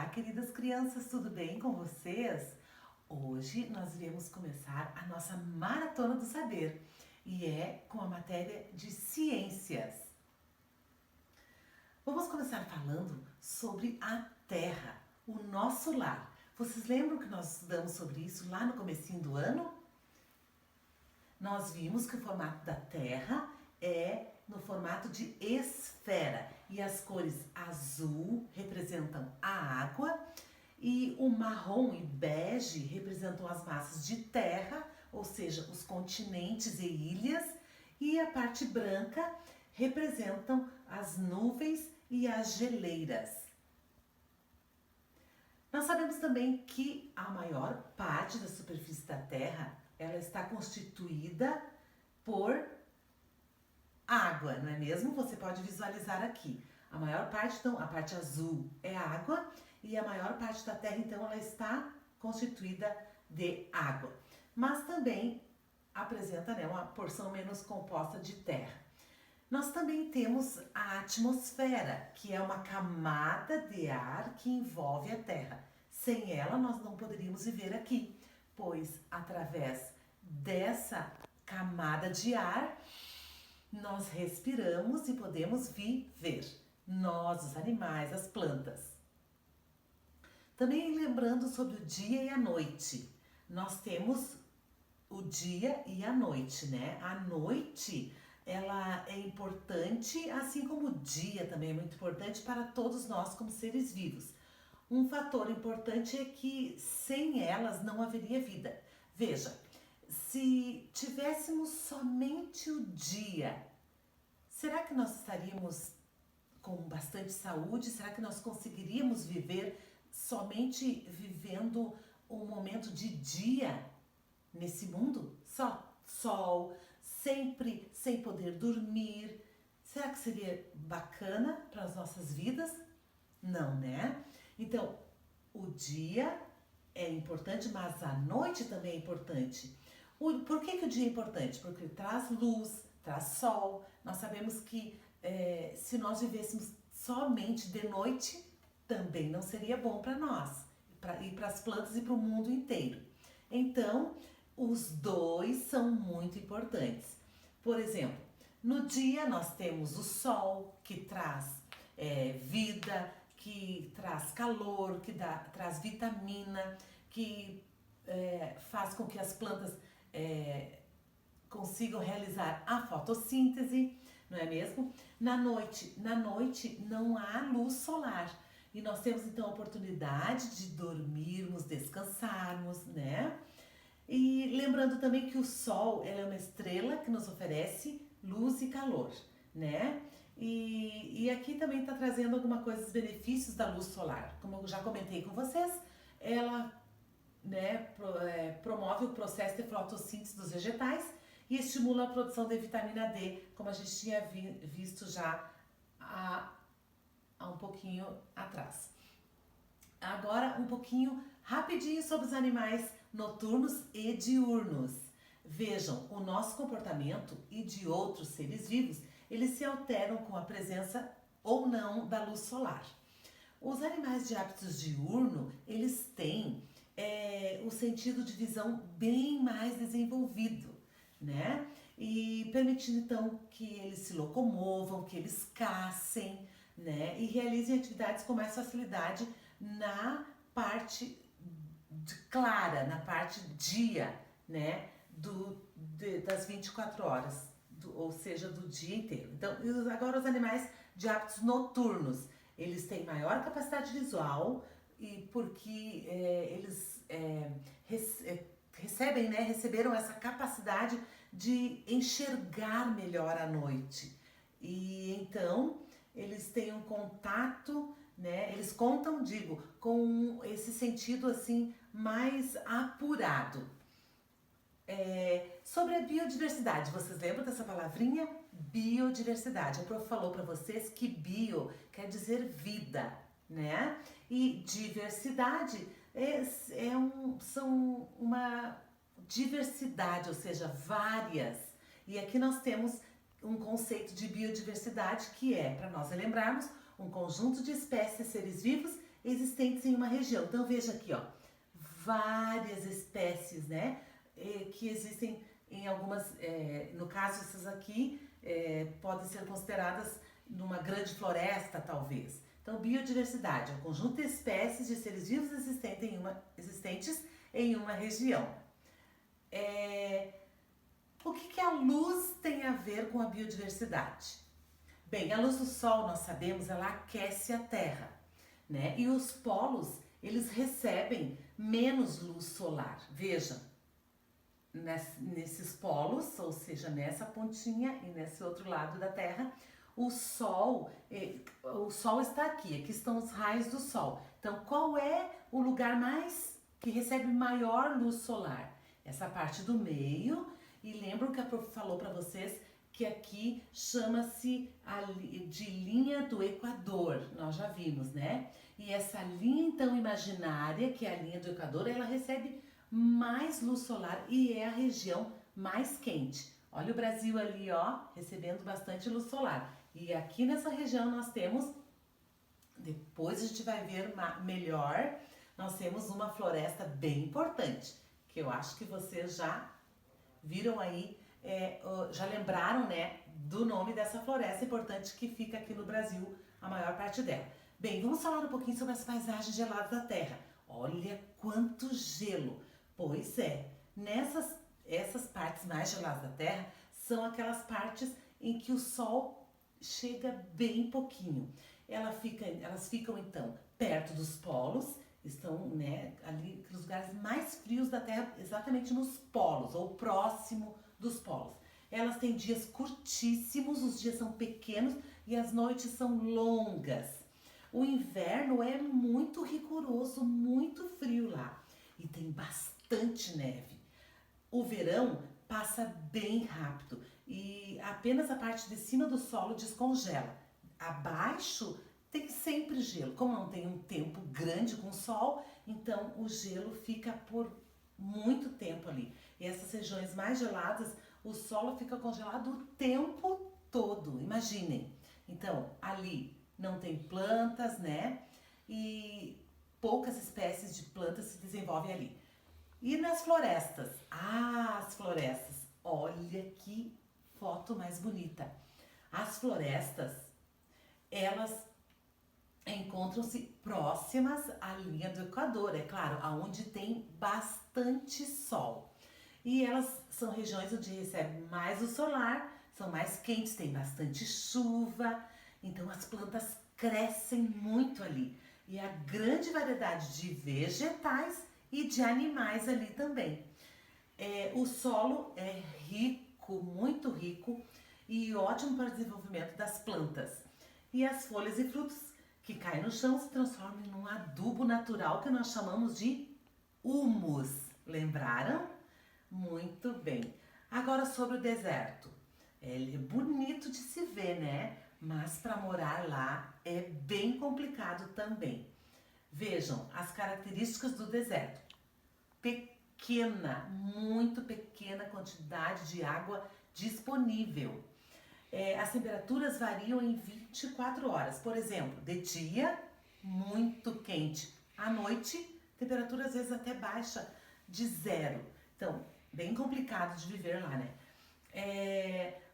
Olá, queridas crianças, tudo bem com vocês? Hoje nós iremos começar a nossa Maratona do Saber e é com a matéria de ciências. Vamos começar falando sobre a Terra, o nosso lar. Vocês lembram que nós estudamos sobre isso lá no comecinho do ano? Nós vimos que o formato da Terra é no formato de esfera e as cores azul representam a água e o marrom e bege representam as massas de terra, ou seja, os continentes e ilhas, e a parte branca representam as nuvens e as geleiras. Nós sabemos também que a maior parte da superfície da Terra ela está constituída por água, não é mesmo? Você pode visualizar aqui. A maior parte, então, a parte azul é água e a maior parte da Terra, então, ela está constituída de água. Mas também apresenta, né, uma porção menos composta de terra. Nós também temos a atmosfera, que é uma camada de ar que envolve a Terra. Sem ela, nós não poderíamos viver aqui, pois através dessa camada de ar, nós respiramos e podemos viver. Nós, os animais, as plantas. Também lembrando sobre o dia e a noite. Nós temos o dia e a noite, né? A noite, ela é importante, assim como o dia também é muito importante para todos nós como seres vivos. Um fator importante é que sem elas não haveria vida. Veja, se tivéssemos somente o dia, será que nós estaríamos com bastante saúde? Será que nós conseguiríamos viver somente vivendo um momento de dia nesse mundo? Só sol, sempre sem poder dormir. Será que seria bacana para as nossas vidas? Não, né? Então, o dia é importante, mas a noite também é importante. Por que o dia é importante? Porque ele traz luz, traz sol. Nós sabemos que se nós vivêssemos somente de noite, também não seria bom para nós, e para as plantas e para o mundo inteiro. Então, os dois são muito importantes. Por exemplo, no dia nós temos o sol, que traz vida, que traz calor, que traz vitamina, que faz com que as plantas consigam realizar a fotossíntese, não é mesmo? Na noite não há luz solar e nós temos então a oportunidade de dormirmos, descansarmos, né? E lembrando também que o Sol ela é uma estrela que nos oferece luz e calor, né? E aqui também está trazendo alguma coisa dos benefícios da luz solar. Como eu já comentei com vocês, ela promove o processo de fotossíntese dos vegetais e estimula a produção de vitamina D, como a gente tinha visto já há um pouquinho atrás. Agora um pouquinho rapidinho sobre os animais noturnos e diurnos. Vejam, o nosso comportamento e de outros seres vivos, eles se alteram com a presença ou não da luz solar. Os animais de hábitos diurno, eles têm o sentido de visão bem mais desenvolvido, né? E permitindo então que eles se locomovam, que eles caçem, né? E realizem atividades com mais facilidade na parte clara, na parte dia, né? Das 24 horas, ou seja, do dia inteiro. Então, agora os animais de hábitos noturnos, eles têm maior capacidade visual e porque eles receberam essa capacidade de enxergar melhor à noite. E então, eles têm um contato, né? Eles contam, com esse sentido assim mais apurado. Sobre a biodiversidade, vocês lembram dessa palavrinha? Biodiversidade. O prof falou para vocês que bio quer dizer vida, né? E diversidade são uma diversidade, ou seja, várias. E aqui nós temos um conceito de biodiversidade que é, para nós lembrarmos, um conjunto de espécies, seres vivos existentes em uma região. Então veja aqui, ó, várias espécies, né, que existem em algumas, no caso essas aqui, podem ser consideradas numa grande floresta, talvez. Então, biodiversidade é o conjunto de espécies de seres vivos existentes em uma região. O que a luz tem a ver com a biodiversidade? Bem, a luz do sol, nós sabemos, ela aquece a Terra, né? E os polos, eles recebem menos luz solar. Veja, nesses polos, ou seja, nessa pontinha e nesse outro lado da Terra, o sol está aqui estão os raios do sol. Então, qual é o lugar que recebe maior luz solar? Essa parte do meio, e lembram que a prof falou para vocês que aqui chama-se de linha do Equador, nós já vimos, né? E essa linha, então, imaginária, que é a linha do Equador, ela recebe mais luz solar e é a região mais quente. Olha o Brasil ali, ó, recebendo bastante luz solar. E aqui nessa região nós temos, depois a gente vai ver melhor, nós temos uma floresta bem importante, que eu acho que vocês já viram aí, já lembraram, né, do nome dessa floresta importante que fica aqui no Brasil, a maior parte dela. Bem, vamos falar um pouquinho sobre as paisagens geladas da Terra. Olha quanto gelo! Pois é, essas partes mais geladas da Terra são aquelas partes em que o Sol chega bem pouquinho. Elas ficam então perto dos polos, estão, né, ali nos lugares mais frios da Terra, exatamente nos polos ou próximo dos polos. Elas têm dias curtíssimos, os dias são pequenos e as noites são longas. O inverno é muito rigoroso, muito frio lá e tem bastante neve. O verão passa bem rápido e apenas a parte de cima do solo descongela. Abaixo tem sempre gelo. Como não tem um tempo grande com sol, então o gelo fica por muito tempo ali. E essas regiões mais geladas, o solo fica congelado o tempo todo. Imaginem. Então, ali não tem plantas, né? E poucas espécies de plantas se desenvolvem ali. E nas florestas? As florestas. Olha que foto mais bonita. As florestas, elas encontram-se próximas à linha do Equador, é claro, aonde tem bastante sol. E elas são regiões onde recebe mais o solar, são mais quentes, tem bastante chuva, então as plantas crescem muito ali. E a grande variedade de vegetais e de animais ali também. O solo é rico, muito rico e ótimo para o desenvolvimento das plantas. E as folhas e frutos que caem no chão se transformam em um adubo natural que nós chamamos de humus. Lembraram? Muito bem. Agora sobre o deserto. Ele é bonito de se ver, né? Mas para morar lá é bem complicado também. Vejam as características do deserto. Pequena, muito pequena quantidade de água disponível. As temperaturas variam em 24 horas. Por exemplo, de dia, muito quente. À noite, temperatura às vezes até baixa de 0. Então, bem complicado de viver lá, né?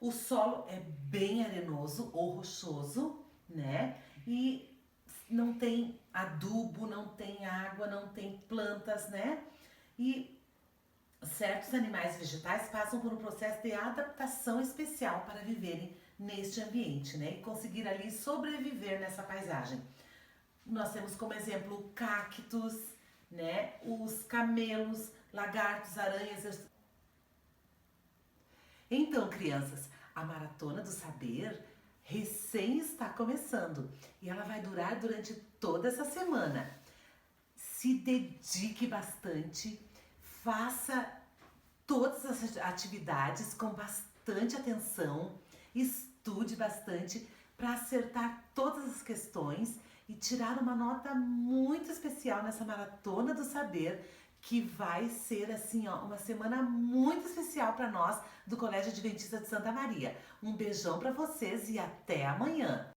O solo é bem arenoso ou rochoso, né? E não tem adubo, não tem água, não tem plantas, né? E certos animais vegetais passam por um processo de adaptação especial para viverem neste ambiente, né? E conseguir ali sobreviver nessa paisagem. Nós temos como exemplo cactos, né? Os camelos, lagartos, aranhas. Então, crianças, a Maratona do Saber recém está começando e ela vai durar durante toda essa semana. Se dedique bastante, faça todas as atividades com bastante atenção, estude bastante para acertar todas as questões e tirar uma nota muito especial nessa Maratona do Saber, que vai ser assim, ó, uma semana muito especial para nós do Colégio Adventista de Santa Maria. Um beijão para vocês e até amanhã!